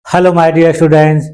Hello my dear students,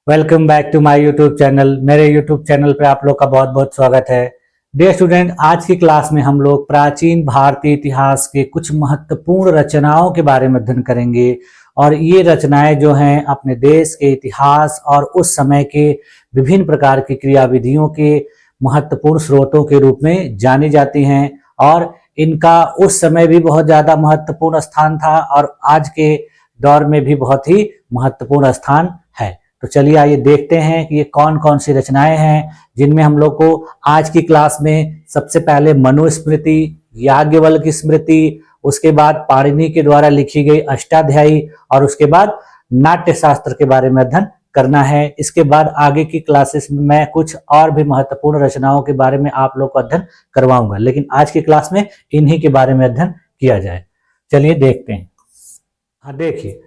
welcome back to my YouTube channel. मेरे YouTube channel पे आप लोग का बहुत बहुत स्वागत है। डियर स्टूडेंट, आज की क्लास में हम लोग प्राचीन भारतीय इतिहास के कुछ महत्वपूर्ण रचनाओं के बारे में अध्ययन करेंगे और ये रचनाएं जो हैं अपने देश के इतिहास और उस समय के विभिन्न प्रकार की क्रियाविधियों के महत्वपूर्ण स्रोतों के रूप में जानी जाती हैं और इनका उस समय भी बहुत ज़्यादा महत्वपूर्ण स्थान था और आज के दौर में भी बहुत ही महत्वपूर्ण स्थान है। तो चलिए आइए देखते हैं कि ये कौन कौन सी रचनाएं हैं जिनमें हम लोग को आज की क्लास में सबसे पहले मनुस्मृति, याज्ञवल्क्य स्मृति, उसके बाद पाणिनि के द्वारा लिखी गई अष्टाध्यायी और उसके बाद नाट्य शास्त्र के बारे में अध्ययन करना है। इसके बाद आगे की क्लासेस में मैं कुछ और भी महत्वपूर्ण रचनाओं के बारे में आप लोग को अध्ययन करवाऊंगा, लेकिन आज की क्लास में इन्हीं के बारे में अध्ययन किया जाए। चलिए देखते हैं। हाँ, देखिए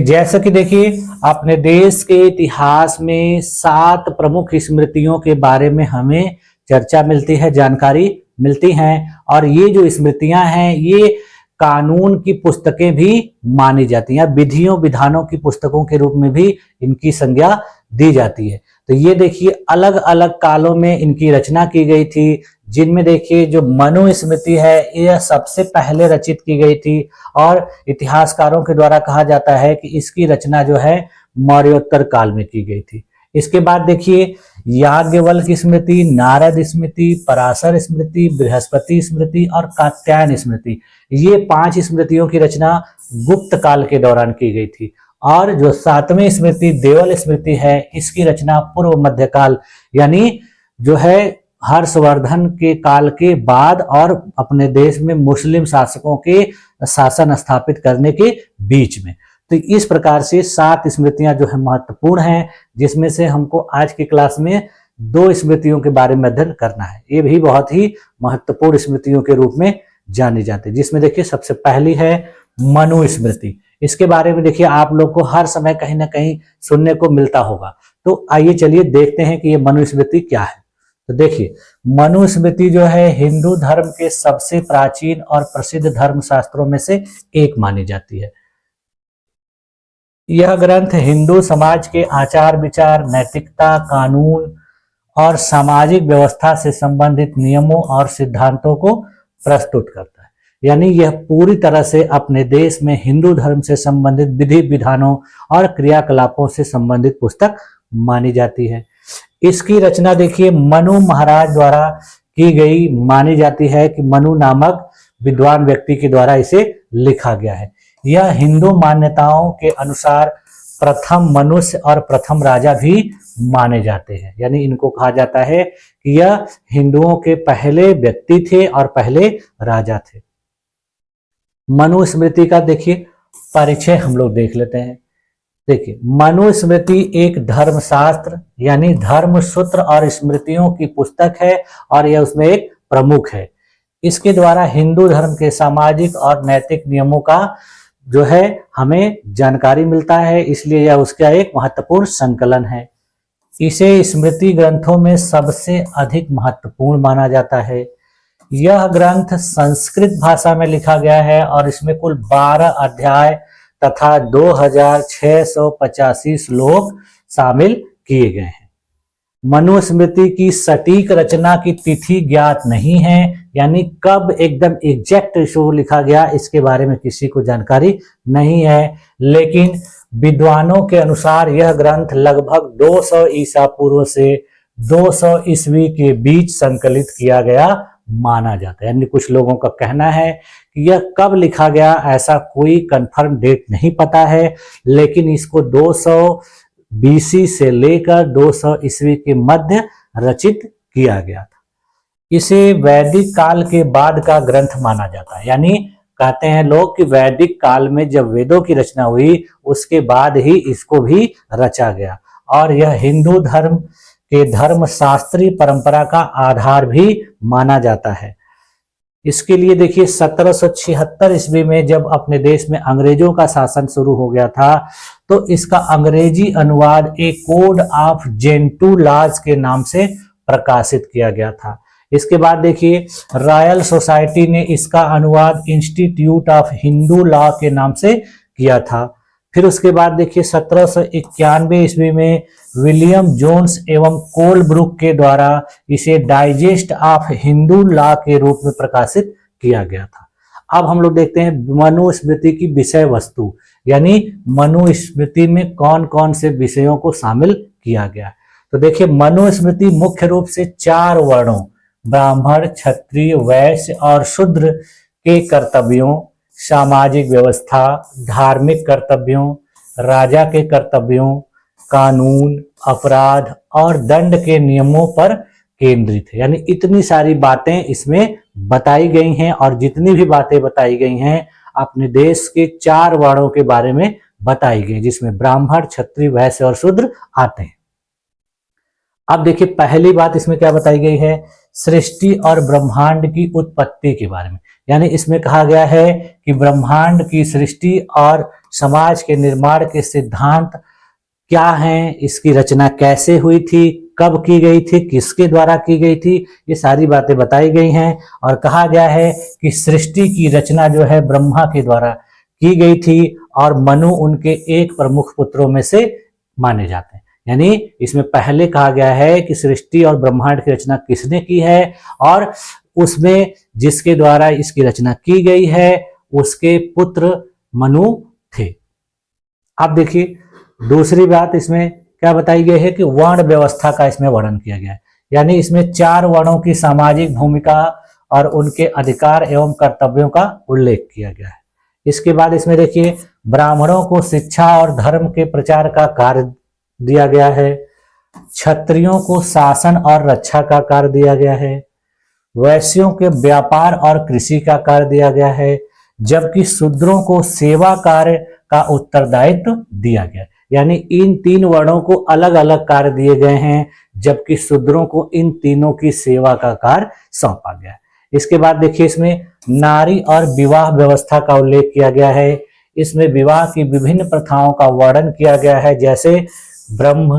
जैसा कि देखिए अपने देश के इतिहास में 7 प्रमुख स्मृतियों के बारे में हमें चर्चा मिलती है, जानकारी मिलती हैं और ये जो स्मृतियां हैं ये कानून की पुस्तकें भी मानी जाती हैं, विधियों विधानों की पुस्तकों के रूप में भी इनकी संज्ञा दी जाती है। तो ये देखिए अलग अलग कालों में इनकी रचना की गई थी, जिनमें देखिए जो मनुस्मृति है यह सबसे पहले रचित की गई थी और इतिहासकारों के द्वारा कहा जाता है कि इसकी रचना जो है मौर्योत्तर काल में की गई थी। इसके बाद देखिए याज्ञवल्क्य स्मृति, नारद स्मृति, पराशर स्मृति, बृहस्पति स्मृति और कात्यायन स्मृति, ये 5 स्मृतियों की रचना गुप्त काल के दौरान की गई थी। और जो 7वीं स्मृति देवल स्मृति है इसकी रचना पूर्व मध्यकाल यानी जो है हर्षवर्धन के काल के बाद और अपने देश में मुस्लिम शासकों के शासन स्थापित करने के बीच में। तो इस प्रकार से 7 स्मृतियां जो है महत्वपूर्ण हैं, जिसमें से हमको आज की क्लास में 2 स्मृतियों के बारे में अध्ययन करना है। ये भी बहुत ही महत्वपूर्ण स्मृतियों के रूप में जानी जाती है, जिसमें देखिए सबसे पहली है मनुस्मृति। इसके बारे में देखिए आप लोग को हर समय कहीं ना कहीं सुनने को मिलता होगा। तो आइए चलिए देखते हैं कि ये मनुस्मृति क्या है। तो देखिए मनुस्मृति जो है हिंदू धर्म के सबसे प्राचीन और प्रसिद्ध धर्म शास्त्रों में से एक मानी जाती है। यह ग्रंथ हिंदू समाज के आचार विचार, नैतिकता, कानून और सामाजिक व्यवस्था से संबंधित नियमों और सिद्धांतों को प्रस्तुत करता है। यानी यह पूरी तरह से अपने देश में हिंदू धर्म से संबंधित विधि विधानों और क्रियाकलापों से संबंधित पुस्तक मानी जाती है। इसकी रचना देखिए मनु महाराज द्वारा की गई मानी जाती है कि मनु नामक विद्वान व्यक्ति के द्वारा इसे लिखा गया है। यह हिंदू मान्यताओं के अनुसार प्रथम मनुष्य और प्रथम राजा भी माने जाते हैं। यानी इनको कहा जाता है कि यह हिंदुओं के पहले व्यक्ति थे और पहले राजा थे। मनुस्मृति का देखिए परिचय हम लोग देख लेते हैं। देखिए मनुस्मृति एक धर्मशास्त्र यानी धर्म सूत्र और स्मृतियों की पुस्तक है और यह उसमें एक प्रमुख है। इसके द्वारा हिंदू धर्म के सामाजिक और नैतिक नियमों का जो है हमें जानकारी मिलता है, इसलिए यह उसका एक महत्वपूर्ण संकलन है। इसे स्मृति ग्रंथों में सबसे अधिक महत्वपूर्ण माना जाता है। यह ग्रंथ संस्कृत भाषा में लिखा गया है और इसमें कुल 12 अध्याय तथा 2685 श्लोक शामिल किए गए हैं। मनुस्मृति की सटीक रचना की तिथि ज्ञात नहीं है, यानी कब एकदम एग्जैक्ट इसको लिखा गया इसके बारे में किसी को जानकारी नहीं है, लेकिन विद्वानों के अनुसार यह ग्रंथ लगभग 200 ईसा पूर्व से 200 ईस्वी के बीच संकलित किया गया माना जाता है। यानी कुछ लोगों का कहना है कि यह कब लिखा गया ऐसा कोई कंफर्म डेट नहीं पता है, लेकिन इसको 200 बीसी से लेकर 200 ईस्वी के मध्य रचित किया गया था। इसे वैदिक काल के बाद का ग्रंथ माना जाता है। यानी कहते हैं लोग कि वैदिक काल में जब वेदों की रचना हुई उसके बाद ही इसको भी रचा गया और यह हिंदू धर्म के धर्मशास्त्रीय परंपरा का आधार भी माना जाता है। इसके लिए देखिए 1776 ईस्वी में जब अपने देश में अंग्रेजों का शासन शुरू हो गया था तो इसका अंग्रेजी अनुवाद ए कोड ऑफ जेंटू लॉज के नाम से प्रकाशित किया गया था। इसके बाद देखिए रॉयल सोसाइटी ने इसका अनुवाद इंस्टीट्यूट ऑफ हिंदू लॉ के नाम से किया था। फिर उसके बाद देखिए 1791 ईस्वी में विलियम जोन्स एवं कोलब्रुक के द्वारा इसे डाइजेस्ट ऑफ हिंदू लॉ के रूप में प्रकाशित किया गया था। अब हम लोग देखते हैं मनुस्मृति की विषय वस्तु, यानी मनुस्मृति में कौन कौन से विषयों को शामिल किया गया है। तो देखिए मनुस्मृति मुख्य रूप से 4 वर्णों ब्राह्मण, क्षत्रिय, वैश्य और शूद्र के कर्तव्यों, सामाजिक व्यवस्था, धार्मिक कर्तव्यों, राजा के कर्तव्यों, कानून, अपराध और दंड के नियमों पर केंद्रित है। यानी इतनी सारी बातें इसमें बताई गई हैं और जितनी भी बातें बताई गई हैं अपने देश के 4 वर्णों के बारे में बताई गई, जिसमें ब्राह्मण, क्षत्रिय, वैश्य और शूद्र आते हैं। अब देखिए पहली बात इसमें क्या बताई गई है, सृष्टि और ब्रह्मांड की उत्पत्ति के बारे में। यानी इसमें कहा गया है कि ब्रह्मांड की सृष्टि और समाज के निर्माण के सिद्धांत क्या हैं, इसकी रचना कैसे हुई थी, कब की गई थी, किसके द्वारा की गई थी, ये सारी बातें बताई गई हैं। और कहा गया है कि सृष्टि की रचना जो है ब्रह्मा के द्वारा की गई थी और मनु उनके एक प्रमुख पुत्रों में से माने जाते हैं। यानी इसमें पहले कहा गया है कि सृष्टि और ब्रह्मांड की रचना किसने की है और उसमें जिसके द्वारा इसकी रचना की गई है उसके पुत्र मनु थे। अब देखिए दूसरी बात इसमें क्या बताई गई है कि वर्ण व्यवस्था का इसमें वर्णन किया गया है। यानी इसमें 4 वर्णों की सामाजिक भूमिका और उनके अधिकार एवं कर्तव्यों का उल्लेख किया गया है। इसके बाद इसमें देखिए ब्राह्मणों को शिक्षा और धर्म के प्रचार का कार्य दिया गया है, क्षत्रियों को शासन और रक्षा का कार्य दिया गया है, वैश्यों के व्यापार और कृषि का कार्य दिया गया है, जबकि शूद्रों को सेवा कार्य का उत्तरदायित्व दिया गया। यानी इन 3 वर्णों को अलग अलग कार्य दिए गए हैं, जबकि शूद्रों को इन तीनों की सेवा का कार्य सौंपा गया। इसके बाद देखिए इसमें नारी और विवाह व्यवस्था का उल्लेख किया गया है। इसमें विवाह की विभिन्न प्रथाओं का वर्णन किया गया है, जैसे ब्रह्म,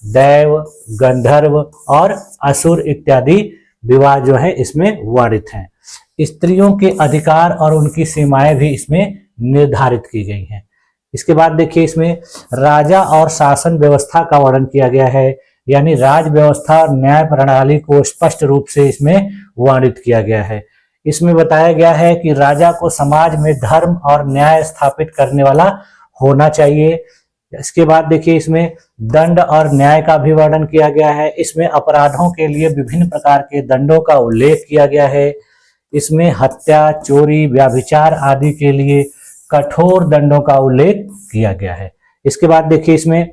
दैव, गंधर्व और असुर इत्यादि विवाह जो है इसमें वर्णित हैं। स्त्रियों के अधिकार और उनकी सीमाएं भी इसमें निर्धारित की गई हैं। इसके बाद देखिए इसमें राजा और शासन व्यवस्था का वर्णन किया गया है। यानी राज व्यवस्था और न्याय प्रणाली को स्पष्ट रूप से इसमें वर्णित किया गया है। इसमें बताया गया है कि राजा को समाज में धर्म और न्याय स्थापित करने वाला होना चाहिए। इसके बाद देखिए इसमें दंड और न्याय का भी वर्णन किया गया है। इसमें अपराधों के लिए विभिन्न प्रकार के दंडों का उल्लेख किया गया है। इसमें हत्या, चोरी, व्यभिचार आदि के लिए कठोर दंडों का उल्लेख किया गया है। इसके बाद देखिए इसमें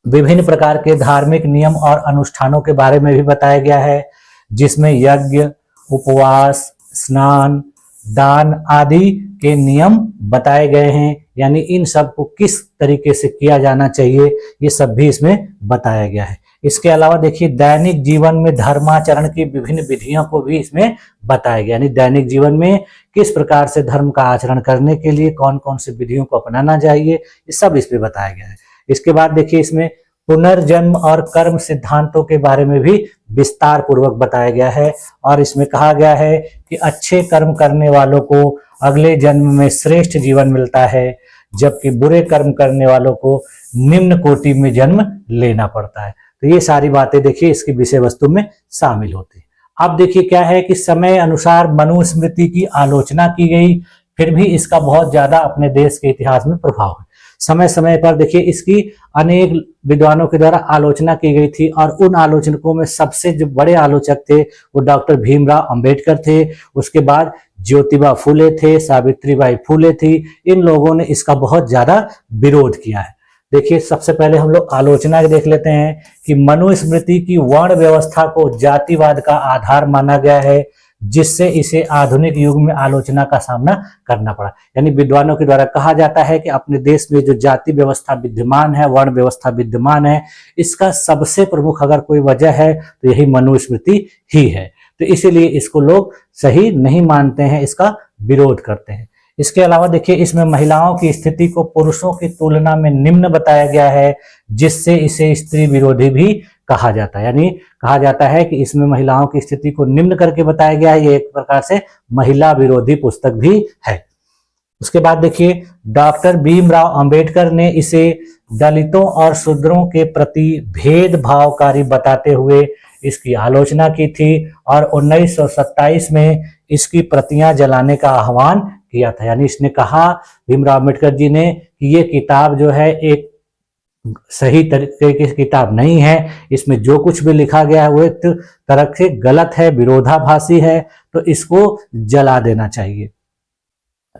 विभिन्न प्रकार के धार्मिक नियम और अनुष्ठानों के बारे में भी बताया गया है, जिसमें यज्ञ, उपवास, स्नान, दान आदि के नियम बताए गए हैं। यानी इन सब को किस तरीके से किया जाना चाहिए ये सब भी इसमें बताया गया है। इसके अलावा देखिए दैनिक जीवन में धर्माचरण की विभिन्न विधियों को भी इसमें बताया गया। यानी दैनिक जीवन में किस प्रकार से धर्म का आचरण करने के लिए कौन कौन सी विधियों को अपनाना चाहिए, ये सब इसमें बताया गया है। इसके बाद देखिए इसमें पुनर्जन्म और कर्म सिद्धांतों के बारे में भी विस्तार पूर्वक बताया गया है। और इसमें कहा गया है कि अच्छे कर्म करने वालों को अगले जन्म में श्रेष्ठ जीवन मिलता है, जबकि बुरे कर्म करने वालों को निम्न कोटि में जन्म लेना पड़ता है। तो ये सारी बातें देखिए इसकी विषय वस्तु में शामिल होती है। अब देखिए क्या है कि समय अनुसार मनुस्मृति की आलोचना की गई, फिर भी इसका बहुत ज्यादा अपने देश के इतिहास में प्रभाव है। समय समय पर देखिए इसकी अनेक विद्वानों के द्वारा आलोचना की गई थी और उन आलोचकों में सबसे जो बड़े आलोचक थे वो डॉक्टर भीमराव अंबेडकर थे। उसके बाद ज्योतिबा फूले थे, सावित्रीबाई फूले थी। इन लोगों ने इसका बहुत ज्यादा विरोध किया है। देखिए सबसे पहले हम लोग आलोचना देख लेते हैं कि मनुस्मृति की वर्ण व्यवस्था को जातिवाद का आधार माना गया है, जिससे इसे आधुनिक युग में आलोचना का सामना करना पड़ा। यानी विद्वानों के द्वारा कहा जाता है कि अपने देश में जो जाति व्यवस्था विद्यमान है, वर्ण व्यवस्था विद्यमान है, इसका सबसे प्रमुख अगर कोई वजह है तो यही मनुस्मृति ही है। तो इसीलिए इसको लोग सही नहीं मानते हैं, इसका विरोध करते हैं। इसके अलावा देखिए इसमें महिलाओं की स्थिति को पुरुषों की तुलना में निम्न बताया गया है, जिससे इसे स्त्री विरोधी भी कहा जाता है। यानी कहा जाता है कि इसमें महिलाओं की स्थिति को निम्न करके बताया गया है। ये एक प्रकार से महिला विरोधी पुस्तक भी है। उसके बाद देखिए डॉक्टर भीमराव अंबेडकर ने इसे दलितों और शूद्रों के प्रति भेदभावकारी बताते हुए इसकी आलोचना की थी और 1927 में इसकी प्रतियां जलाने का आह्वान किया था। यानी इसने कहा भीमराव अंबेडकर जी ने कि ये किताब जो है एक सही तरीके की किताब नहीं है, इसमें जो कुछ भी लिखा गया है वो एक तरह से गलत है, विरोधाभासी है, तो इसको जला देना चाहिए।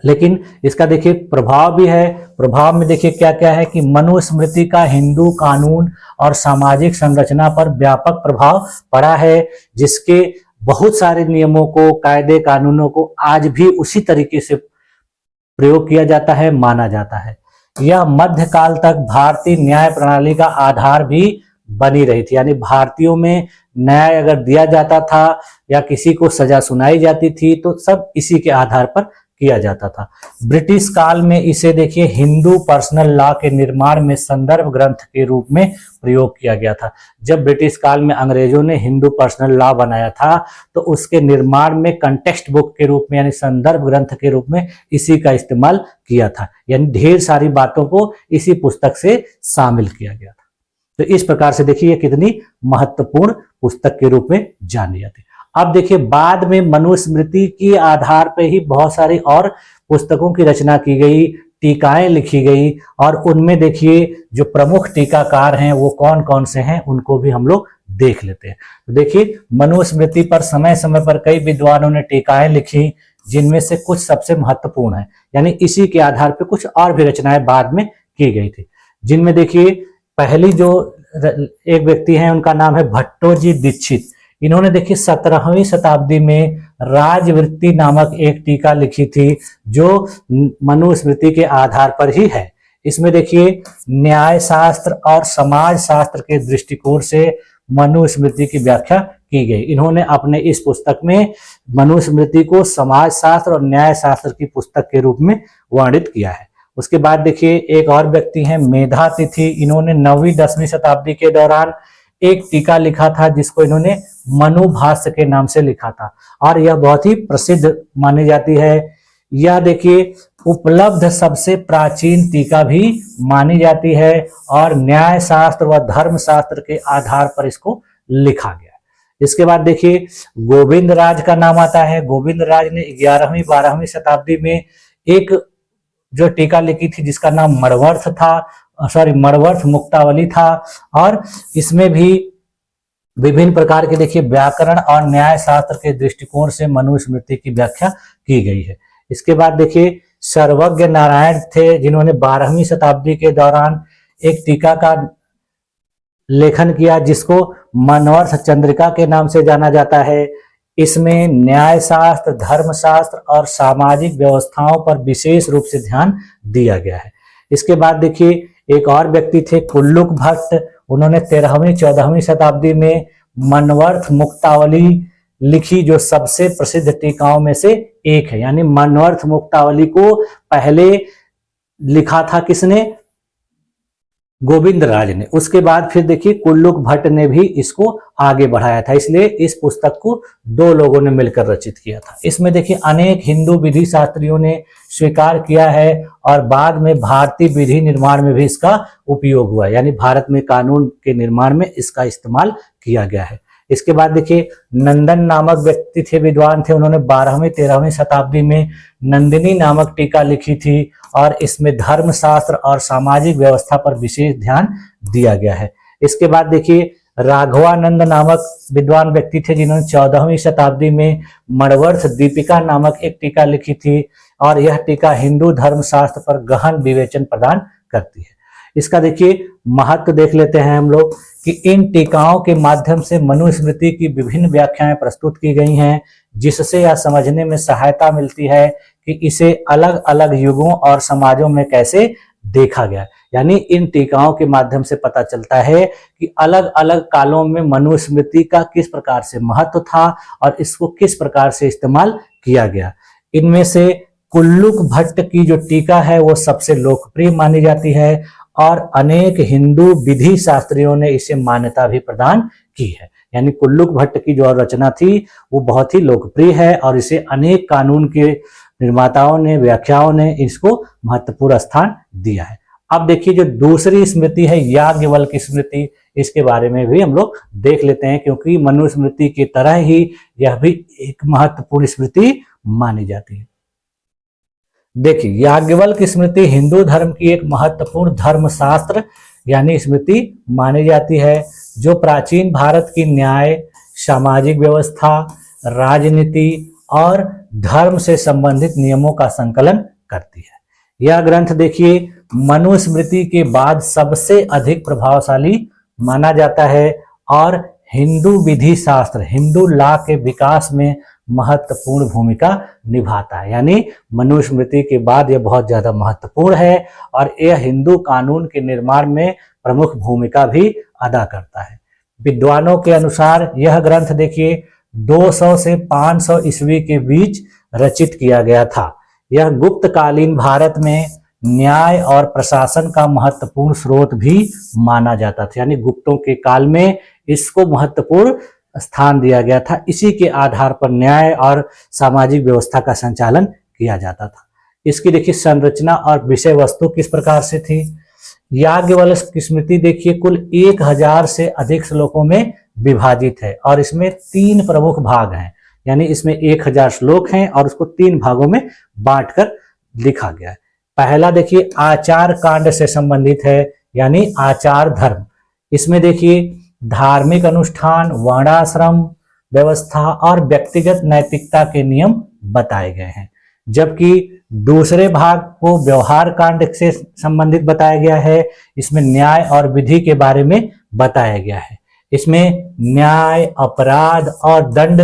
लेकिन इसका देखिए प्रभाव भी है। प्रभाव में देखिए क्या क्या है कि मनुस्मृति का हिंदू कानून और सामाजिक संरचना पर व्यापक प्रभाव पड़ा है, जिसके बहुत सारे नियमों को, कायदे कानूनों को आज भी उसी तरीके से प्रयोग किया जाता है, माना जाता है। यह मध्यकाल तक भारतीय न्याय प्रणाली का आधार भी बनी रही थी। यानी भारतीयों में न्याय अगर दिया जाता था या किसी को सजा सुनाई जाती थी तो सब इसी के आधार पर किया जाता था। ब्रिटिश काल में इसे देखिए हिंदू पर्सनल लॉ के निर्माण में संदर्भ ग्रंथ के रूप में प्रयोग किया गया था। जब ब्रिटिश काल में अंग्रेजों ने हिंदू पर्सनल लॉ बनाया था तो उसके निर्माण में कंटेक्स्ट बुक के रूप में यानी संदर्भ ग्रंथ के रूप में इसी का इस्तेमाल किया था। यानी ढेर सारी बातों को इसी पुस्तक से शामिल किया गया था। तो इस प्रकार से देखिए कितनी महत्वपूर्ण पुस्तक के रूप में जानी जाती है। अब देखिए बाद में मनुस्मृति के आधार पर ही बहुत सारी और पुस्तकों की रचना की गई, टीकाएं लिखी गई और उनमें देखिए जो प्रमुख टीकाकार हैं वो कौन कौन से हैं उनको भी हम लोग देख लेते हैं। तो देखिए मनुस्मृति पर समय समय पर कई विद्वानों ने टीकाएं लिखी, जिनमें से कुछ सबसे महत्वपूर्ण है। यानी इसी के आधार पर कुछ और भी रचनाएं बाद में की गई थी, जिनमें देखिए पहली जो एक व्यक्ति हैं उनका नाम है भट्टोजी दीक्षित। इन्होंने देखिए 17वीं शताब्दी में राजवृत्ति नामक एक टीका लिखी थी जो मनुस्मृति के आधार पर ही है। इसमें देखिए न्याय शास्त्र और समाज शास्त्र के दृष्टिकोण से मनुस्मृति की व्याख्या की गई। इन्होंने अपने इस पुस्तक में मनुस्मृति को समाज शास्त्र और न्याय शास्त्र की पुस्तक के रूप में वर्णित किया है। उसके बाद देखिए एक और व्यक्ति हैं मेधातिथि। इन्होंने 9वीं 10वीं शताब्दी के दौरान एक टीका लिखा था जिसको इन्होंने मनुभाष्य के नाम से लिखा था और यह बहुत ही प्रसिद्ध मानी जाती है। यह देखिए उपलब्ध सबसे प्राचीन टीका भी मानी जाती है और न्याय शास्त्र व धर्म शास्त्र के आधार पर इसको लिखा गया। इसके बाद देखिए गोविंद राज का नाम आता है। गोविंद राज ने 11वीं 12वीं शताब्दी में एक जो टीका लिखी थी जिसका नाम मणवर्थ मुक्तावली था और इसमें भी विभिन्न प्रकार के देखिए व्याकरण और न्याय शास्त्र के दृष्टिकोण से मनुस्मृति की व्याख्या की गई है। इसके बाद देखिए सर्वज्ञ नारायण थे जिन्होंने 12वीं शताब्दी के दौरान एक टीका का लेखन किया जिसको मनवर्थ चंद्रिका के नाम से जाना जाता है। इसमें न्याय शास्त्र, धर्मशास्त्र और सामाजिक व्यवस्थाओं पर विशेष रूप से ध्यान दिया गया है। इसके बाद देखिए एक और व्यक्ति थे कुल्लुक भट्ट। उन्होंने 13वीं 14वीं शताब्दी में मनवर्थ मुक्तावली लिखी जो सबसे प्रसिद्ध टीकाओं में से एक है। यानी मनवर्थ मुक्तावली को पहले लिखा था किसने? गोविंद राज ने। उसके बाद फिर देखिए कुल्लुक भट्ट ने भी इसको आगे बढ़ाया था, इसलिए इस पुस्तक को दो लोगों ने मिलकर रचित किया था। इसमें देखिए अनेक हिंदू विधि शास्त्रियों ने स्वीकार किया है और बाद में भारतीय विधि निर्माण में भी इसका उपयोग हुआ, यानी भारत में कानून के निर्माण में इसका इस्तेमाल किया गया है। इसके बाद देखिए नंदन नामक व्यक्ति थे, विद्वान थे। उन्होंने 12वीं 13वीं शताब्दी में नंदिनी नामक टीका लिखी थी और इसमें धर्म शास्त्र और सामाजिक व्यवस्था पर विशेष ध्यान दिया गया है। इसके बाद देखिए राघवानंद नामक विद्वान व्यक्ति थे जिन्होंने 14वीं शताब्दी में मणवर्थ दीपिका नामक एक टीका लिखी थी और यह टीका हिंदू धर्म शास्त्र पर गहन विवेचन प्रदान करती है। इसका देखिए महत्व देख लेते हैं हम लोग कि इन टीकाओं के माध्यम से मनुस्मृति की विभिन्न व्याख्याएं प्रस्तुत की गई हैं, जिससे यह समझने में सहायता मिलती है कि इसे अलग अलग युगों और समाजों में कैसे देखा गया। यानी इन टीकाओं के माध्यम से पता चलता है कि अलग अलग कालों में मनुस्मृति का किस प्रकार से महत्व था और इसको किस प्रकार से इस्तेमाल किया गया। इनमें से कुल्लुक भट्ट की जो टीका है वो सबसे लोकप्रिय मानी जाती है और अनेक हिंदू विधि शास्त्रियों ने इसे मान्यता भी प्रदान की है। यानी कुल्लुक भट्ट की जो रचना थी वो बहुत ही लोकप्रिय है और इसे अनेक कानून के निर्माताओं ने, व्याख्याओं ने इसको महत्वपूर्ण स्थान दिया है। अब देखिए जो दूसरी स्मृति है याज्ञवल्क्य की स्मृति, इसके बारे में भी हम लोग देख लेते हैं, क्योंकि मनुस्मृति की तरह ही यह भी एक महत्वपूर्ण स्मृति मानी जाती है। देखिए याज्ञवल्क्य स्मृति हिंदू धर्म की एक महत्वपूर्ण धर्मशास्त्र यानी स्मृति मानी जाती है, जो प्राचीन भारत की न्याय, सामाजिक व्यवस्था, राजनीति और धर्म से संबंधित नियमों का संकलन करती है। यह ग्रंथ देखिए मनुस्मृति के बाद सबसे अधिक प्रभावशाली माना जाता है और हिंदू विधि शास्त्र, हिंदू लॉ के विकास में महत्वपूर्ण भूमिका निभाता है। यानी मनुस्मृति के बाद यह बहुत ज्यादा महत्वपूर्ण है और यह हिंदू कानून के निर्माण में प्रमुख भूमिका भी अदा करता है। विद्वानों के अनुसार यह ग्रंथ देखिए 200 से 500 ईस्वी के बीच रचित किया गया था। यह गुप्तकालीन भारत में न्याय और प्रशासन का महत्वपूर्ण स्रोत भी माना जाता था। यानी गुप्तों के काल में इसको महत्वपूर्ण स्थान दिया गया था। इसी के आधार पर न्याय और सामाजिक व्यवस्था का संचालन किया जाता था। इसकी देखिए संरचना और विषय वस्तु किस प्रकार से थी। याज्ञवल्क्य की स्मृति देखिए कुल 1000 से अधिक श्लोकों में विभाजित है और इसमें 3 प्रमुख भाग हैं। यानी इसमें 1000 श्लोक हैं और उसको 3 भागों में बांटकर लिखा गया है। पहला देखिए आचार कांड से संबंधित है, यानी आचार धर्म। इसमें देखिए धार्मिक अनुष्ठान, वर्णाश्रम व्यवस्था और व्यक्तिगत नैतिकता के नियम बताए गए हैं। जबकि दूसरे भाग को व्यवहार कांड से संबंधित बताया गया है। इसमें न्याय और विधि के बारे में बताया गया है। इसमें न्याय, अपराध और दंड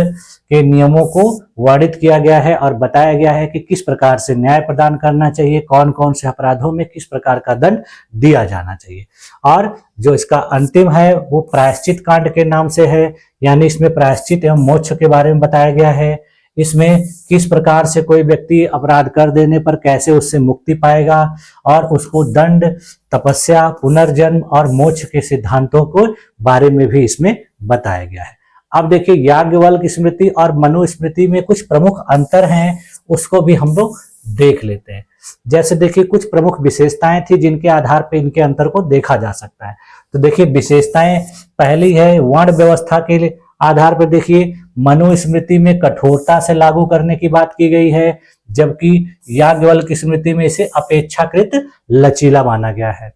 के नियमों को वर्णित किया गया है और बताया गया है कि किस प्रकार से न्याय प्रदान करना चाहिए, कौन कौन से अपराधों में किस प्रकार का दंड दिया जाना चाहिए। और जो इसका अंतिम है वो प्रायश्चित कांड के नाम से है, यानी इसमें प्रायश्चित एवं मोक्ष के बारे में बताया गया है। इसमें किस प्रकार से कोई व्यक्ति अपराध कर देने पर कैसे उससे मुक्ति पाएगा और उसको दंड, तपस्या, पुनर्जन्म और मोक्ष के सिद्धांतों को बारे में भी इसमें बताया गया है। अब देखिए याज्ञवल्क्य स्मृति और मनुस्मृति में कुछ प्रमुख अंतर हैं, उसको भी हम लोग देख लेते हैं। जैसे देखिए कुछ प्रमुख विशेषताएं थी जिनके आधार पर इनके अंतर को देखा जा सकता है। तो देखिए विशेषताएं, पहली है वर्ण व्यवस्था के आधार पर देखिए मनुस्मृति में कठोरता से लागू करने की बात की गई है, जबकि याज्ञवल्क्य स्मृति में इसे अपेक्षाकृत लचीला माना गया है।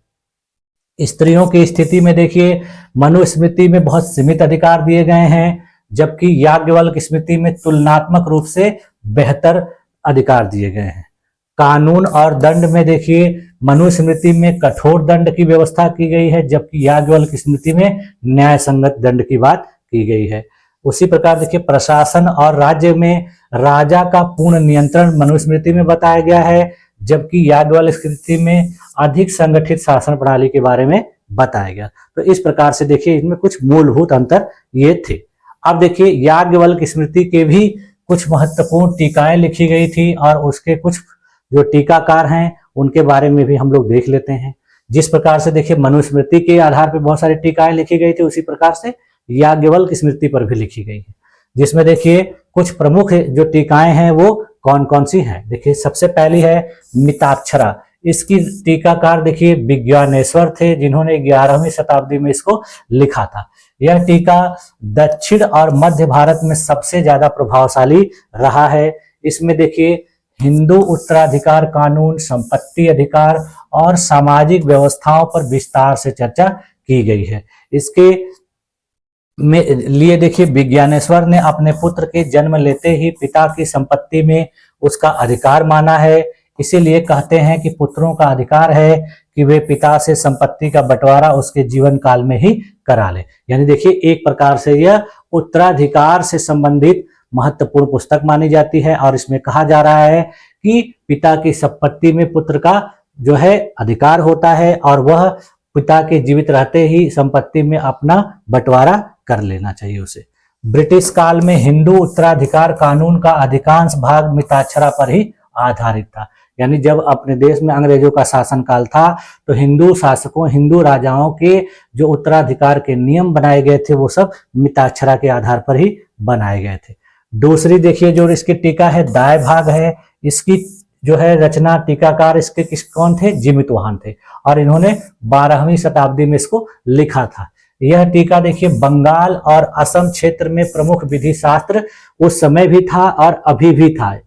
स्त्रियों की स्थिति में देखिए मनुस्मृति में बहुत सीमित अधिकार दिए गए हैं, जबकि याज्ञवल्क्य स्मृति में तुलनात्मक रूप से बेहतर अधिकार दिए गए हैं। कानून और दंड में देखिए मनुस्मृति में कठोर दंड की व्यवस्था की गई है, जबकि याज्ञवल्क्य स्मृति में न्याय संगत दंड की बात की गई है। उसी प्रकार देखिए प्रशासन और राज्य में राजा का पूर्ण नियंत्रण मनुस्मृति में बताया गया है, जबकि याज्ञवल्क्य स्मृति में अधिक संगठित शासन प्रणाली के बारे में बताया गया। तो इस प्रकार से देखिए इसमें कुछ मूलभूत अंतर ये थे। अब देखिए याज्ञवल्क्य स्मृति के भी कुछ महत्वपूर्ण टीकाएं लिखी गई थी और उसके कुछ जो टीकाकार हैं उनके बारे में भी हम लोग देख लेते हैं। जिस प्रकार से देखिए मनुस्मृति के आधार पर बहुत सारी टीकाएं लिखी गई थी, उसी प्रकार से याज्ञवल्क्य स्मृति पर भी लिखी गई है। जिसमें देखिए कुछ प्रमुख जो टीकाएं हैं वो कौन कौन सी हैं। देखिए सबसे पहली है मिताक्षरा। इसकी टीकाकार देखिए विज्ञानेश्वर थे, जिन्होंने 11वीं शताब्दी में इसको लिखा था। यह टीका दक्षिण और मध्य भारत में सबसे ज्यादा प्रभावशाली रहा है। इसमें देखिए हिंदू उत्तराधिकार कानून, संपत्ति अधिकार और सामाजिक व्यवस्थाओं पर विस्तार से चर्चा की गई है। इसके में लिए देखिए विज्ञानेश्वर ने अपने पुत्र के जन्म लेते ही पिता की संपत्ति में उसका अधिकार माना है। इसीलिए कहते हैं कि पुत्रों का अधिकार है कि वे पिता से संपत्ति का बंटवारा उसके जीवन काल में ही करा ले। यानी देखिए एक प्रकार से यह उत्तराधिकार से संबंधित महत्वपूर्ण पुस्तक मानी जाती है और इसमें कहा जा रहा है कि पिता की संपत्ति में पुत्र का जो है अधिकार होता है और वह पिता के जीवित रहते ही संपत्ति में अपना बंटवारा कर लेना चाहिए उसे। ब्रिटिश काल में हिंदू उत्तराधिकार कानून का अधिकांश भाग मिताक्षरा पर ही आधारित था। यानी जब अपने देश में अंग्रेजों का शासनकाल था तो हिंदू शासकों, हिंदू राजाओं के जो उत्तराधिकार के नियम बनाए गए थे वो सब मिताक्षरा के आधार पर ही बनाए गए थे। दूसरी देखिए जो इसकी टीका है दाय भाग है। इसकी जो है रचना टीकाकार इसके कौन थे, जीमितवाहन थे, और इन्होंने 12वीं शताब्दी में इसको लिखा था। यह टीका देखिए बंगाल और असम क्षेत्र में प्रमुख विधि शास्त्र उस समय भी था और अभी भी था,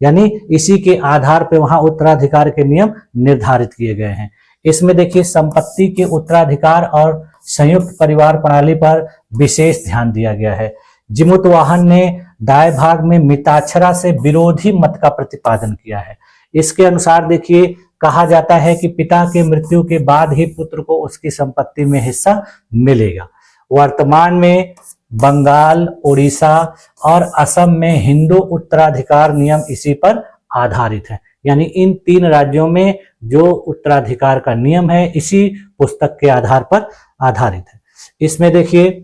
यानी इसी के आधार पर वहां उत्तराधिकार के नियम निर्धारित किए गए हैं। इसमें देखिए संपत्ति के उत्तराधिकार और संयुक्त परिवार प्रणाली पर विशेष ध्यान दिया गया है। जीमुतवाहन ने दाएं भाग में मिताक्षरा से विरोधी मत का प्रतिपादन किया है। इसके अनुसार देखिए कहा जाता है कि पिता के मृत्यु के बाद ही पुत्र को उसकी संपत्ति में हिस्सा मिलेगा। वर्तमान में बंगाल, उड़ीसा और असम में हिंदू उत्तराधिकार नियम इसी पर आधारित है, यानी इन 3 राज्यों में जो उत्तराधिकार का नियम है इसी पुस्तक के आधार पर आधारित है। इसमें देखिए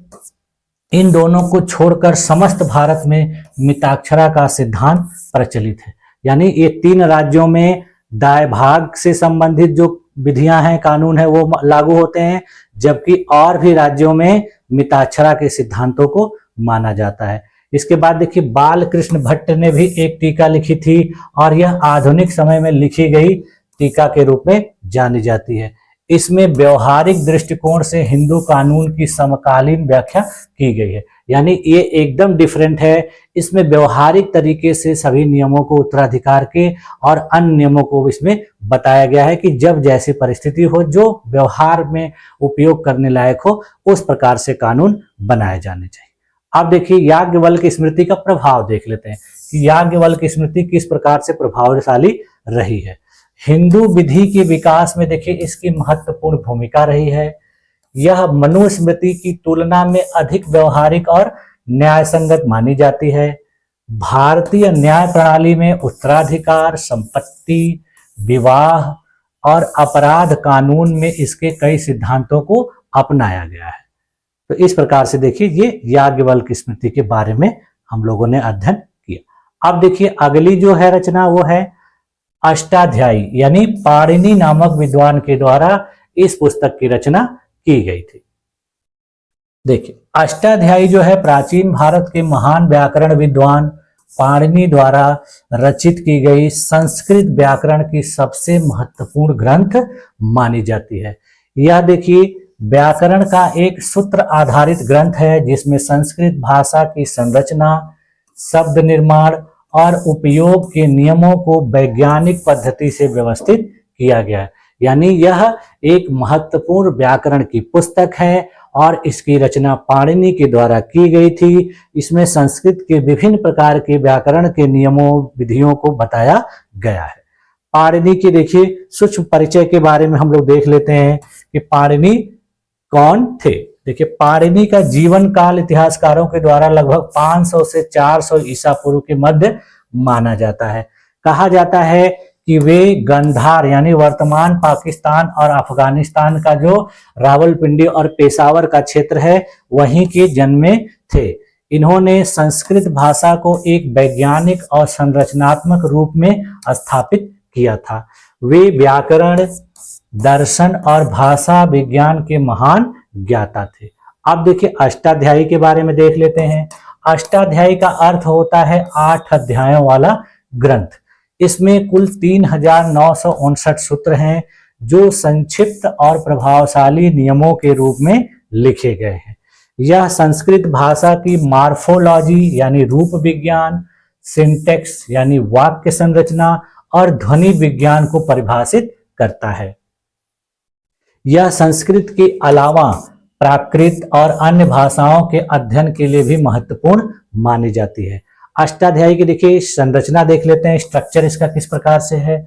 इन दोनों को छोड़कर समस्त भारत में मिताक्षरा का सिद्धांत प्रचलित है, यानी ये 3 राज्यों में दाएं भाग से संबंधित जो विधियां हैं, कानून है, वो लागू होते हैं, जबकि और भी राज्यों में मिताक्षरा के सिद्धांतों को माना जाता है। इसके बाद देखिए बालकृष्ण भट्ट ने भी एक टीका लिखी थी और यह आधुनिक समय में लिखी गई टीका के रूप में जानी जाती है। इसमें व्यवहारिक दृष्टिकोण से हिंदू कानून की समकालीन व्याख्या की गई है, यानी ये एकदम डिफरेंट है। इसमें व्यवहारिक तरीके से सभी नियमों को उत्तराधिकार के और अन्य नियमों को इसमें बताया गया है कि जब जैसी परिस्थिति हो, जो व्यवहार में उपयोग करने लायक हो, उस प्रकार से कानून बनाए जाने चाहिए। अब देखिए याज्ञवल्क्य स्मृति का प्रभाव देख लेते हैं कि याज्ञवल्क्य स्मृति किस प्रकार से प्रभावशाली रही है। हिंदू विधि के विकास में देखिए इसकी महत्वपूर्ण भूमिका रही है। यह मनुस्मृति की तुलना में अधिक व्यवहारिक और न्याय संगत मानी जाती है। भारतीय न्याय प्रणाली में उत्तराधिकार, संपत्ति, विवाह और अपराध कानून में इसके कई सिद्धांतों को अपनाया गया है। तो इस प्रकार से देखिए ये याज्ञवल्क्य स्मृति के बारे में हम लोगों ने अध्ययन किया। अब देखिए अगली जो है रचना वो है अष्टाध्यायी, यानी पाणिनि नामक विद्वान के द्वारा इस पुस्तक की रचना की गई थी। देखिए अष्टाध्यायी जो है प्राचीन भारत के महान व्याकरण विद्वान पाणिनि द्वारा रचित की गई संस्कृत व्याकरण की सबसे महत्वपूर्ण ग्रंथ मानी जाती है। यह देखिए व्याकरण का एक सूत्र आधारित ग्रंथ है जिसमें संस्कृत भाषा की संरचना, शब्द निर्माण और उपयोग के नियमों को वैज्ञानिक पद्धति से व्यवस्थित किया गया है, यानी यह एक महत्वपूर्ण व्याकरण की पुस्तक है और इसकी रचना पाणिनि के द्वारा की गई थी। इसमें संस्कृत के विभिन्न प्रकार के व्याकरण के नियमों, विधियों को बताया गया है। पाणिनि के देखिए सूक्ष्म परिचय के बारे में हम लोग देख लेते हैं कि पाणिनि कौन थे। देखिए पाणिनि का जीवन काल इतिहासकारों के द्वारा लगभग 500 से 400 ईसा पूर्व के मध्य माना जाता है। कहा जाता है कि वे गंधार यानी वर्तमान पाकिस्तान और अफगानिस्तान का जो रावलपिंडी और पेशावर का क्षेत्र है वहीं के जन्मे थे। इन्होंने संस्कृत भाषा को एक वैज्ञानिक और संरचनात्मक रूप में स्थापित किया था। वे व्याकरण, दर्शन और भाषा विज्ञान के महान ज्ञाता थे। अब देखिए अष्टाध्यायी के बारे में देख लेते हैं। अष्टाध्यायी का अर्थ होता है 8 अध्यायों वाला ग्रंथ। इसमें कुल 3959 सूत्र हैं जो संक्षिप्त और प्रभावशाली नियमों के रूप में लिखे गए हैं। यह संस्कृत भाषा की मार्फोलॉजी यानी रूप विज्ञान, सिंटेक्स यानी वाक्य संरचना और ध्वनि विज्ञान को परिभाषित करता है। यह संस्कृत के अलावा प्राकृत और अन्य भाषाओं के अध्ययन के लिए भी महत्वपूर्ण मानी जाती है। अष्टाध्यायी की देखिए संरचना देख लेते हैं, स्ट्रक्चर इसका किस प्रकार से है।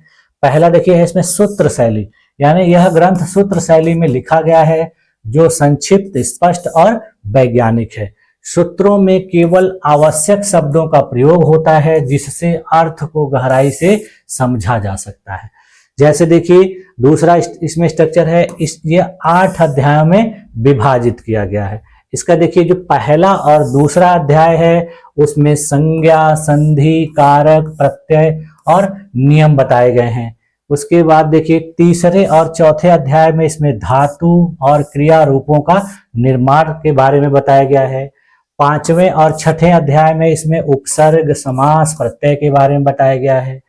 पहला देखिए है इसमें सूत्र शैली, यानी यह ग्रंथ सूत्र शैली में लिखा गया है जो संक्षिप्त, स्पष्ट और वैज्ञानिक है। सूत्रों में केवल आवश्यक शब्दों का प्रयोग होता है जिससे अर्थ को गहराई से समझा जा सकता है। जैसे देखिए दूसरा इसमें स्ट्रक्चर है, ये 8 अध्यायों में विभाजित किया गया है। इसका देखिए जो पहला और दूसरा अध्याय है उसमें संज्ञा, संधि, कारक, प्रत्यय और नियम बताए गए हैं। उसके बाद देखिए तीसरे और चौथे अध्याय में इसमें धातु और क्रिया रूपों का निर्माण के बारे में बताया गया है। 5वें और 6ठे अध्याय में इसमें उपसर्ग, समास, प्रत्यय के बारे में बताया गया है।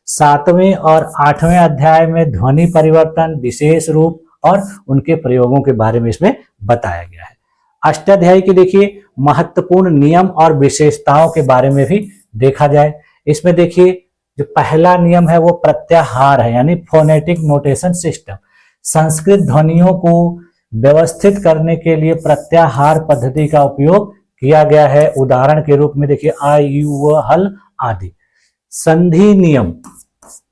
7वें और 8वें अध्याय में ध्वनि परिवर्तन, विशेष रूप और उनके प्रयोगों के बारे में इसमें बताया गया है। अष्टाध्यायी की देखिए महत्वपूर्ण नियम और विशेषताओं के बारे में भी देखा जाए। इसमें देखिए जो पहला नियम है वो प्रत्याहार है, यानी फोनेटिक नोटेशन सिस्टम। संस्कृत ध्वनियों को व्यवस्थित करने के लिए प्रत्याहार पद्धति का उपयोग किया गया है। उदाहरण के रूप में देखिए आ, यू, व, हल आदि। संधि नियम,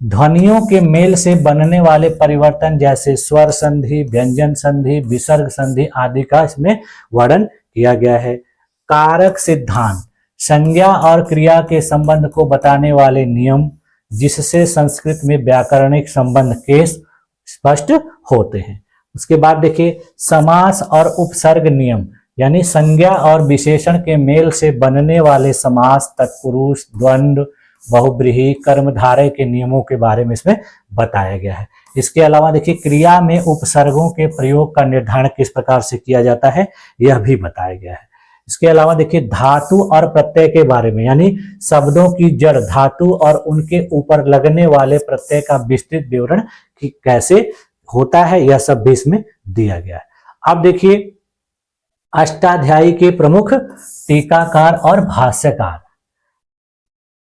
ध्वनियों के मेल से बनने वाले परिवर्तन जैसे स्वर संधि, व्यंजन संधि, विसर्ग संधि आदि का इसमें वर्णन किया गया है। कारक सिद्धांत, संज्ञा और क्रिया के संबंध को बताने वाले नियम जिससे संस्कृत में व्याकरणिक संबंध के स्पष्ट होते हैं। उसके बाद देखिए समास और उपसर्ग नियम, यानी संज्ञा और विशेषण के मेल से बनने वाले समास, तत्पुरुष, द्वंद्व, बहुब्रीहि, कर्मधारय के नियमों के बारे में इसमें बताया गया है। इसके अलावा देखिए क्रिया में उपसर्गों के प्रयोग का निर्धारण किस प्रकार से किया जाता है यह भी बताया गया है। इसके अलावा देखिए धातु और प्रत्यय के बारे में, यानी शब्दों की जड़, धातु और उनके ऊपर लगने वाले प्रत्यय का विस्तृत विवरण कि कैसे होता है यह सब भी इसमें दिया गया है। अब देखिए अष्टाध्यायी के प्रमुख टीकाकार और भाष्यकार।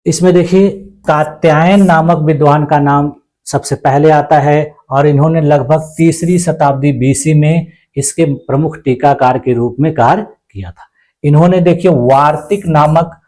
इसमें देखिए कात्यायन नामक विद्वान का नाम सबसे पहले आता है और इन्होंने लगभग 3री शताब्दी बीसी में इसके प्रमुख टीकाकार के रूप में कार्य किया था। इन्होंने देखिए वार्तिक नामक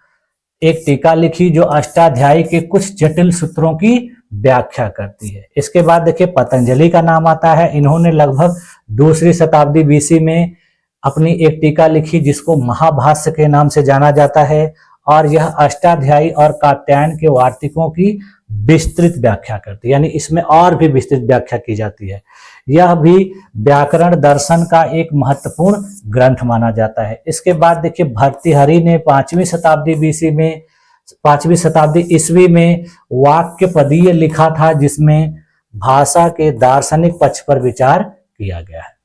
एक टीका लिखी जो अष्टाध्यायी के कुछ जटिल सूत्रों की व्याख्या करती है। इसके बाद देखिए पतंजलि का नाम आता है। इन्होंने लगभग 2री शताब्दी बीसी में अपनी एक टीका लिखी जिसको महाभाष्य के नाम से जाना जाता है और यह अष्टाध्यायी और कात्यायन के वार्तिकों की विस्तृत व्याख्या करती है, यानी इसमें और भी विस्तृत व्याख्या की जाती है। यह भी व्याकरण दर्शन का एक महत्वपूर्ण ग्रंथ माना जाता है। इसके बाद देखिए भर्तृहरि ने 5वीं शताब्दी बीसी में 5वीं शताब्दी ईस्वी में वाक्यपदीय लिखा था जिसमें भाषा के दार्शनिक पक्ष पर विचार किया गया है।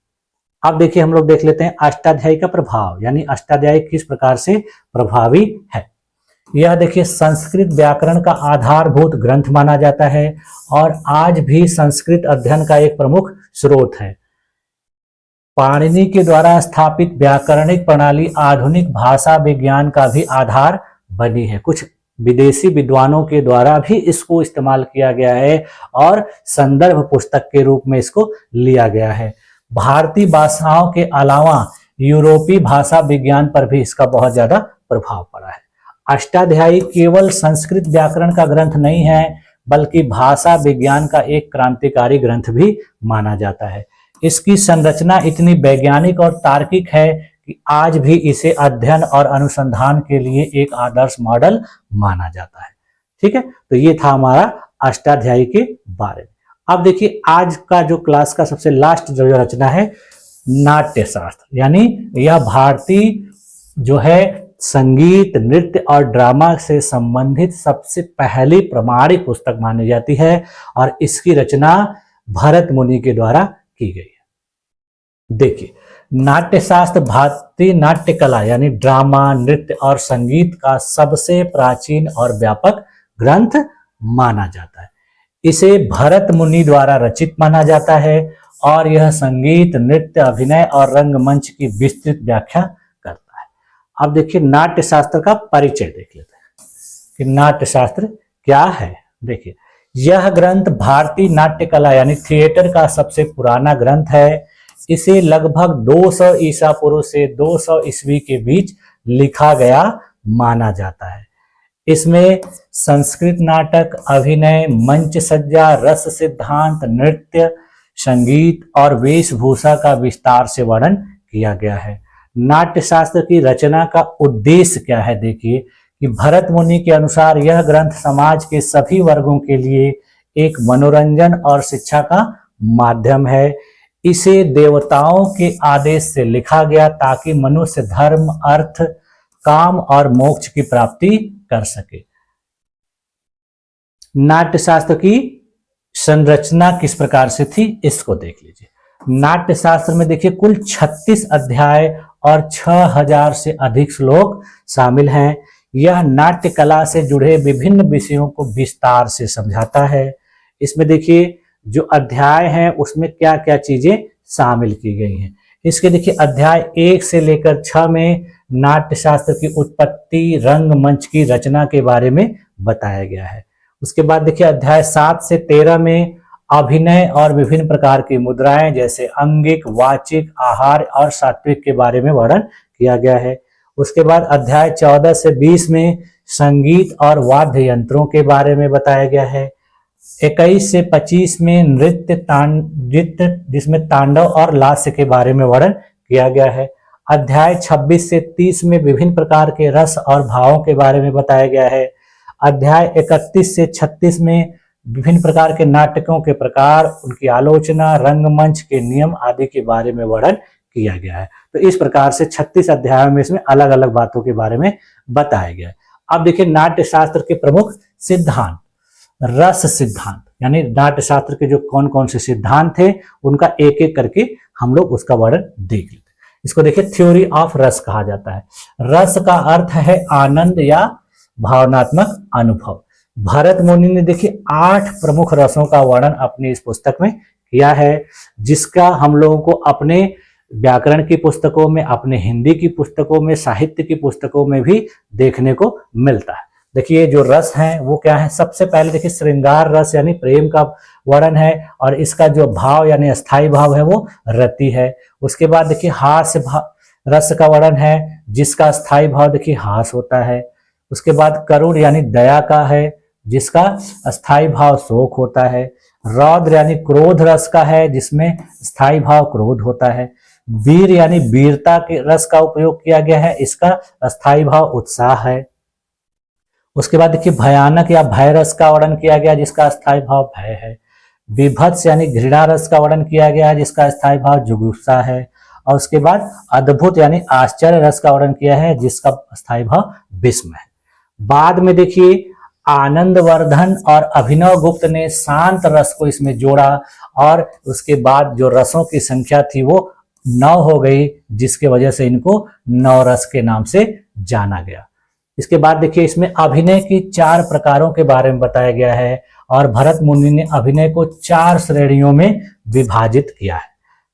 अब देखिए हम लोग देख लेते हैं अष्टाध्यायी का प्रभाव, यानी अष्टाध्यायी किस प्रकार से प्रभावी है। यह देखिए संस्कृत व्याकरण का आधारभूत ग्रंथ माना जाता है और आज भी संस्कृत अध्ययन का एक प्रमुख स्रोत है। पाणिनि के द्वारा स्थापित व्याकरणिक प्रणाली आधुनिक भाषा विज्ञान का भी आधार बनी है। कुछ विदेशी विद्वानों के द्वारा भी इसको इस्तेमाल किया गया है और संदर्भ पुस्तक के रूप में इसको लिया गया है। भारतीय भाषाओं के अलावा यूरोपीय भाषा विज्ञान पर भी इसका बहुत ज्यादा प्रभाव पड़ा है। अष्टाध्यायी केवल संस्कृत व्याकरण का ग्रंथ नहीं है बल्कि भाषा विज्ञान का एक क्रांतिकारी ग्रंथ भी माना जाता है। इसकी संरचना इतनी वैज्ञानिक और तार्किक है कि आज भी इसे अध्ययन और अनुसंधान के लिए एक आदर्श मॉडल माना जाता है। ठीक है, तो ये था हमारा अष्टाध्यायी के बारे में। अब देखिए आज का जो क्लास का सबसे लास्ट जो रचना है नाट्य शास्त्र, यानी यह भारतीय जो है संगीत, नृत्य और ड्रामा से संबंधित सबसे पहली प्रमाणिक पुस्तक मानी जाती है और इसकी रचना भरत मुनि के द्वारा की गई है। देखिए नाट्य शास्त्र भारतीय नाट्य कला यानी ड्रामा, नृत्य और संगीत का सबसे प्राचीन और व्यापक ग्रंथ माना जाता है। इसे भरत मुनि द्वारा रचित माना जाता है और यह संगीत, नृत्य, अभिनय और रंगमंच की विस्तृत व्याख्या करता है। अब देखिए नाट्य शास्त्र का परिचय देख लेते हैं कि नाट्य शास्त्र क्या है। देखिए यह ग्रंथ भारतीय नाट्य कला यानी थिएटर का सबसे पुराना ग्रंथ है। इसे लगभग 200 ईसा पूर्व से 200 ईस्वी के बीच लिखा गया माना जाता है। इसमें संस्कृत नाटक, अभिनय, मंच सज्जा, रस सिद्धांत, नृत्य, संगीत और वेशभूषा का विस्तार से वर्णन किया गया है। नाट्य शास्त्र की रचना का उद्देश्य क्या है? देखिए कि भरत मुनि के अनुसार यह ग्रंथ समाज के सभी वर्गों के लिए एक मनोरंजन और शिक्षा का माध्यम है। इसे देवताओं के आदेश से लिखा गया ताकि मनुष्य धर्म, अर्थ, काम और मोक्ष की प्राप्ति कर सके। नाट्य शास्त्र की संरचना किस प्रकार से थी इसको देख लीजिए। नाट्य शास्त्र में देखिए कुल 36 अध्याय और 6000 से अधिक श्लोक शामिल हैं। यह नाट्य कला से जुड़े विभिन्न विषयों को विस्तार से समझाता है। इसमें देखिए जो अध्याय हैं उसमें क्या क्या चीजें शामिल की गई हैं। इसके देखिए अध्याय 1 से लेकर 6 में नाट्य शास्त्र की उत्पत्ति, रंगमंच की रचना के बारे में बताया गया है। उसके बाद देखिए अध्याय 7 से 13 में अभिनय और विभिन्न प्रकार की मुद्राएं जैसे अंगिक, वाचिक, आहार और सात्विक के बारे में वर्णन किया गया है। उसके बाद अध्याय 14 से 20 में संगीत और वाद्य यंत्रों के बारे में बताया गया है। 21 से 25 में नृत्य जिसमें तांडव और लास्य के बारे में वर्णन किया गया है। अध्याय 26 से 30 में विभिन्न प्रकार के रस और भावों के बारे में बताया गया है। अध्याय 31 से 36 में विभिन्न प्रकार के नाटकों के प्रकार, उनकी आलोचना, रंगमंच के नियम आदि के बारे में वर्णन किया गया है। तो इस प्रकार से 36 अध्यायों में इसमें अलग अलग बातों के बारे में बताया गया है। अब देखिए नाट्य शास्त्र के प्रमुख सिद्धांत। रस सिद्धांत यानी नाट्य शास्त्र के जो कौन कौन से सिद्धांत थे उनका एक एक करके हम लोग उसका वर्णन देख लेते हैं। इसको देखिए थ्योरी ऑफ रस कहा जाता है। रस का अर्थ है आनंद या भावनात्मक अनुभव। भरत मुनि ने देखिए 8 प्रमुख रसों का वर्णन अपनी इस पुस्तक में किया है, जिसका हम लोगों को अपने व्याकरण की पुस्तकों में, अपने हिंदी की पुस्तकों में, साहित्य की पुस्तकों में भी देखने को मिलता है। देखिए जो रस हैं वो क्या है। सबसे पहले देखिए श्रृंगार रस यानी प्रेम का वर्णन है और इसका जो भाव यानी अस्थाई भाव है वो रति है। उसके बाद देखिए हास्य रस का वर्णन है जिसका अस्थाई भाव देखिए हास होता है। उसके बाद करुण यानी दया का है जिसका अस्थाई भाव शोक होता है। रौद्र यानी क्रोध रस का है जिसमें स्थायी भाव क्रोध होता है। वीर यानी वीरता के रस का उपयोग किया गया है, इसका अस्थाई भाव उत्साह है। उसके बाद देखिए भयानक या भय रस का वर्णन किया गया जिसका अस्थाई भाव भय है। विभत्स यानी घृणा रस का वर्णन किया गया है जिसका अस्थाई भाव जुगुप्सा है। और उसके बाद अद्भुत यानी आश्चर्य रस का वर्णन किया है जिसका अस्थाई भाव विस्मय है। बाद में देखिए आनंदवर्धन और अभिनव गुप्त ने शांत रस को इसमें जोड़ा और उसके बाद जो रसों की संख्या थी वो 9 हो गई, जिसके वजह से इनको 9 रस के नाम से जाना गया। इसके बाद देखिए इसमें अभिनय की 4 प्रकारों के बारे में बताया गया है और भरत मुनि ने अभिनय को 4 श्रेणियों में विभाजित किया है।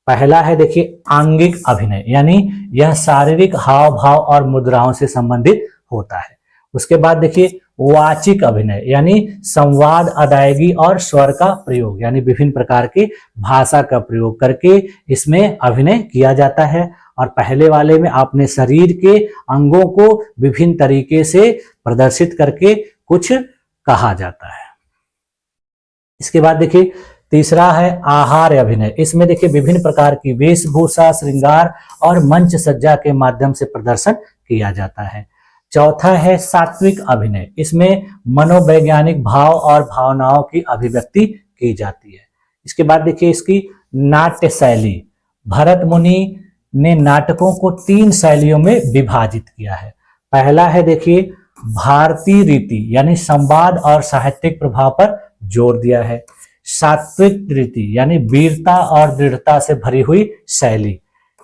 पहला है देखिए आंगिक अभिनय यानी यह शारीरिक हाव भाव और मुद्राओं से संबंधित होता है। उसके बाद देखिए वाचिक अभिनय यानी संवाद, अदायगी और स्वर का प्रयोग यानी विभिन्न प्रकार की भाषा का प्रयोग करके इसमें अभिनय किया जाता है। और पहले वाले में आपने शरीर के अंगों को विभिन्न तरीके से प्रदर्शित करके कुछ कहा जाता है। इसके बाद देखिए तीसरा है आहार अभिनय। इसमें देखिए विभिन्न प्रकार की वेशभूषा, श्रृंगार और मंच सज्जा के माध्यम से प्रदर्शन किया जाता है। चौथा है सात्विक अभिनय। इसमें मनोवैज्ञानिक भाव और भावनाओं की अभिव्यक्ति की जाती है। इसके बाद देखिए इसकी नाट्य शैली। भरत मुनि ने नाटकों को 3 शैलियों में विभाजित किया है। पहला है देखिए भारतीय रीति यानी संवाद और साहित्यिक प्रभाव पर जोर दिया है। सात्विक रीति यानी वीरता और दृढ़ता से भरी हुई शैली।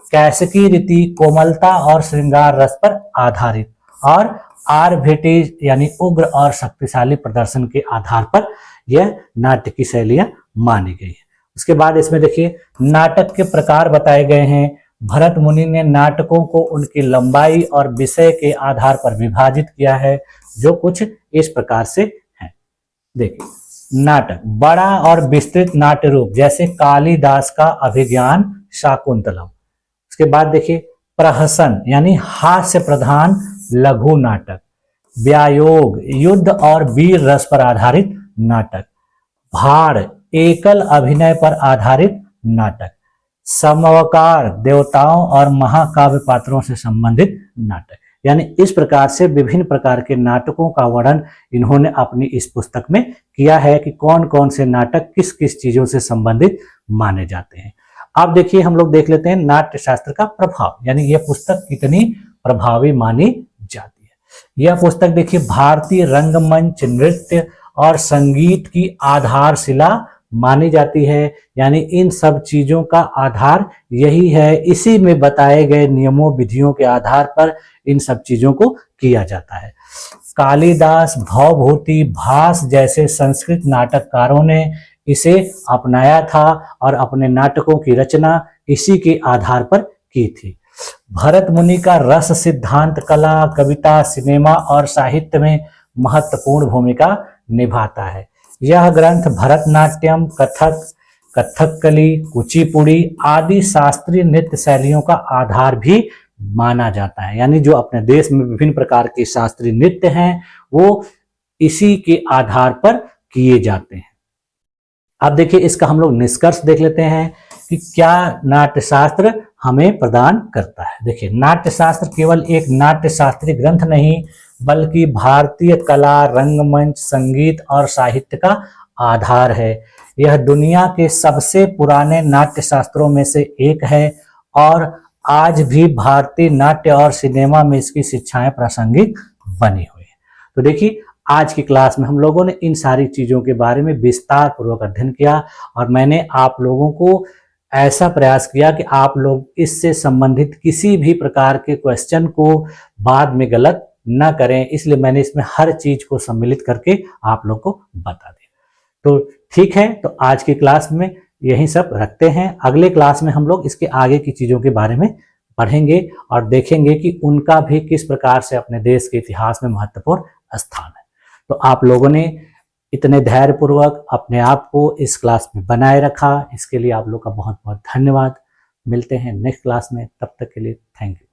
कैसिकी रीति कोमलता और श्रृंगार रस पर आधारित। और आर्भिटीज यानी उग्र और शक्तिशाली प्रदर्शन के आधार पर यह नाट्य की शैलियां मानी गई है। उसके बाद इसमें देखिए नाटक के प्रकार बताए गए हैं। भरत मुनि ने नाटकों को उनकी लंबाई और विषय के आधार पर विभाजित किया है, जो कुछ इस प्रकार से है। देखिए नाटक बड़ा और विस्तृत नाट्य रूप जैसे कालिदास का अभिज्ञान शाकुंतलम। उसके बाद देखिए प्रहसन यानी हास्य प्रधान लघु नाटक। व्यायोग युद्ध और वीर रस पर आधारित नाटक। भाड़ एकल अभिनय पर आधारित नाटक। समवकार देवताओं और महाकाव्य पात्रों से संबंधित नाटक। यानी इस प्रकार से विभिन्न प्रकार के नाटकों का वर्णन इन्होंने अपनी इस पुस्तक में किया है कि कौन कौन से नाटक किस किस चीजों से संबंधित माने जाते हैं। अब देखिए हम लोग देख लेते हैं नाट्य शास्त्र का प्रभाव, यानी यह पुस्तक कितनी प्रभावी मानी जाती है। यह पुस्तक देखिए भारतीय रंगमंच, नृत्य और संगीत की आधारशिला मानी जाती है। यानी इन सब चीजों का आधार यही है, इसी में बताए गए नियमों विधियों के आधार पर इन सब चीजों को किया जाता है। कालिदास, भवभूति, भास जैसे संस्कृत नाटककारों ने इसे अपनाया था और अपने नाटकों की रचना इसी के आधार पर की थी। भरत मुनि का रस सिद्धांत कला, कविता, सिनेमा और साहित्य में महत्वपूर्ण भूमिका निभाता है। यह ग्रंथ भरतनाट्यम, कथक, कथकली, कुचिपुड़ी आदि शास्त्रीय नृत्य शैलियों का आधार भी माना जाता है। यानी जो अपने देश में विभिन्न प्रकार के शास्त्रीय नृत्य हैं वो इसी के आधार पर किए जाते हैं। अब देखिए इसका हम लोग निष्कर्ष देख लेते हैं कि क्या नाट्यशास्त्र हमें प्रदान करता है। देखिए नाट्यशास्त्र केवल एक नाट्य शास्त्रीय ग्रंथ नहीं बल्कि भारतीय कला, रंगमंच, संगीत और साहित्य का आधार है। यह दुनिया के सबसे पुराने नाट्य शास्त्रों में से एक है और आज भी भारतीय नाट्य और सिनेमा में इसकी शिक्षाएं प्रासंगिक बनी हुई है। तो देखिए आज की क्लास में हम लोगों ने इन सारी चीजों के बारे में विस्तार पूर्वक अध्ययन किया और मैंने आप लोगों को ऐसा प्रयास किया कि आप लोग इससे संबंधित किसी भी प्रकार के क्वेश्चन को बाद में गलत न करें, इसलिए मैंने इसमें हर चीज को सम्मिलित करके आप लोग को बता दिया। तो ठीक है, तो आज की क्लास में यही सब रखते हैं। अगले क्लास में हम लोग इसके आगे की चीजों के बारे में पढ़ेंगे और देखेंगे कि उनका भी किस प्रकार से अपने देश के इतिहास में महत्वपूर्ण स्थान है। तो आप लोगों ने इतने धैर्यपूर्वक अपने आप को इस क्लास में बनाए रखा, इसके लिए आप लोग का बहुत बहुत धन्यवाद। मिलते हैं नेक्स्ट क्लास में, तब तक के लिए थैंक यू।